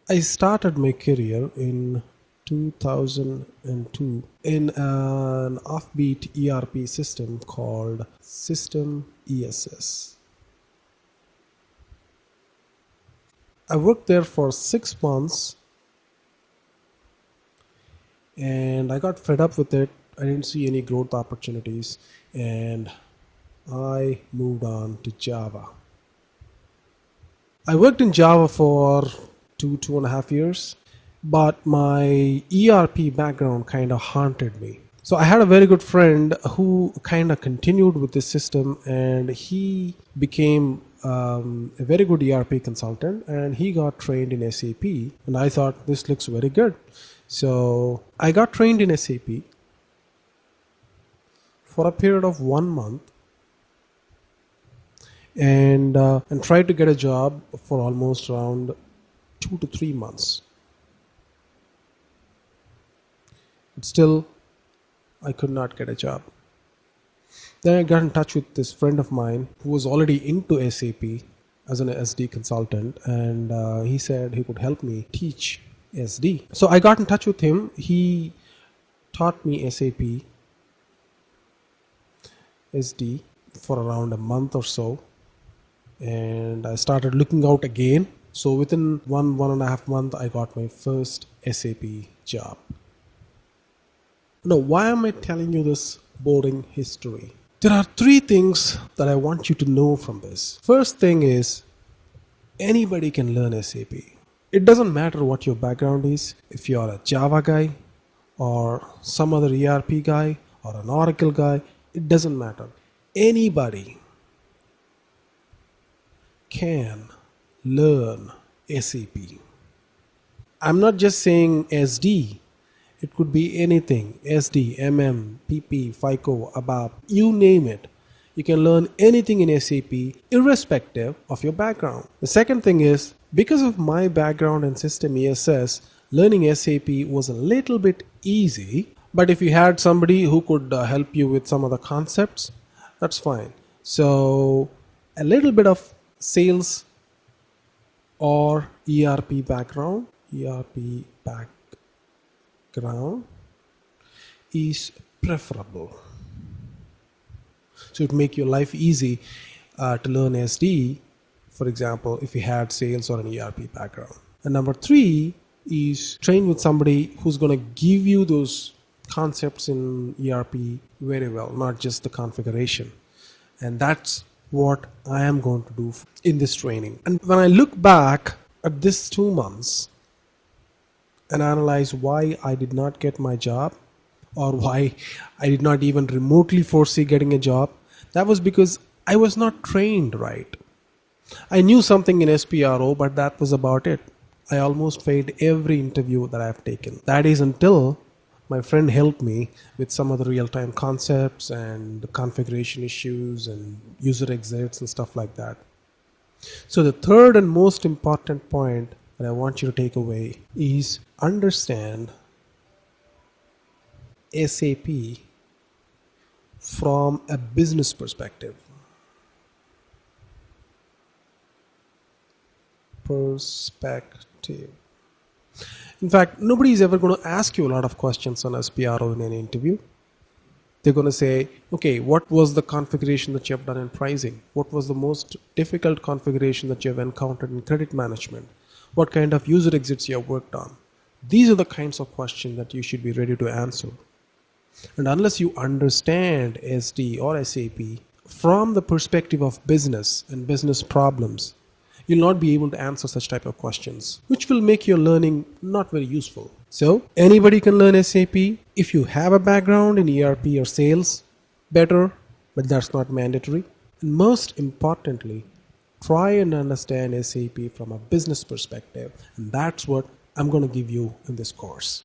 I started my career in 2002 in an offbeat ERP system called System ESS. I worked there for 6 months and I got fed up with it. I didn't see any growth opportunities and I moved on to Java. I worked in Java for 2.5 years, but my ERP background kind of haunted me. So I had a very good friend who kind of continued with this system, and he became a very good ERP consultant, and he got trained in SAP, and I thought this looks very good. So I got trained in SAP for a period of 1 month, and tried to get a job for almost around 2 to 3 months. But still, I could not get a job. Then I got in touch with this friend of mine who was already into SAP as an SD consultant, and he said he could help me teach SD. So I got in touch with him. He taught me SAP SD for around a month or so, and I started looking out again. So within 1.5 months, I got my first SAP job. Now, why am I telling you this boring history? There are 3 things that I want you to know from this. First thing is, anybody can learn SAP. It doesn't matter what your background is. If you are a Java guy or some other ERP guy or an Oracle guy, it doesn't matter. Anybody can learn SAP. I'm not just saying SD. It could be anything. SD, MM, PP, FICO, ABAP, you name it. You can learn anything in SAP irrespective of your background. The second thing is, because of my background in System ESS, learning SAP was a little bit easy. But if you had somebody who could help you with some of the concepts, that's fine. So a little bit of sales or ERP background is preferable. So it make your life easy to learn SD, for example, if you had sales or an ERP background. And number 3 is train with somebody who's going to give you those concepts in ERP very well, not just the configuration. And that's what I am going to do in this training. And when I look back at this 2 months and analyze why I did not get my job, or why I did not even remotely foresee getting a job, that was because I was not trained right. I knew something in SPRO, but that was about it. I almost failed every interview that I've taken. That is until my friend helped me with some of the real-time concepts and the configuration issues and user exits and stuff like that. So the third and most important point that I want you to take away is understand SAP from a business perspective. In fact, nobody is ever going to ask you a lot of questions on SPRO in an interview. They're going to say, okay, what was the configuration that you have done in pricing? What was the most difficult configuration that you have encountered in credit management? What kind of user exits you have worked on? These are the kinds of questions that you should be ready to answer. And unless you understand SD or SAP from the perspective of business and business problems, you'll not be able to answer such type of questions, which will make your learning not very useful. So anybody can learn SAP. If you have a background in ERP or sales, better, but that's not mandatory. And most importantly, try and understand SAP from a business perspective. And that's what I'm going to give you in this course.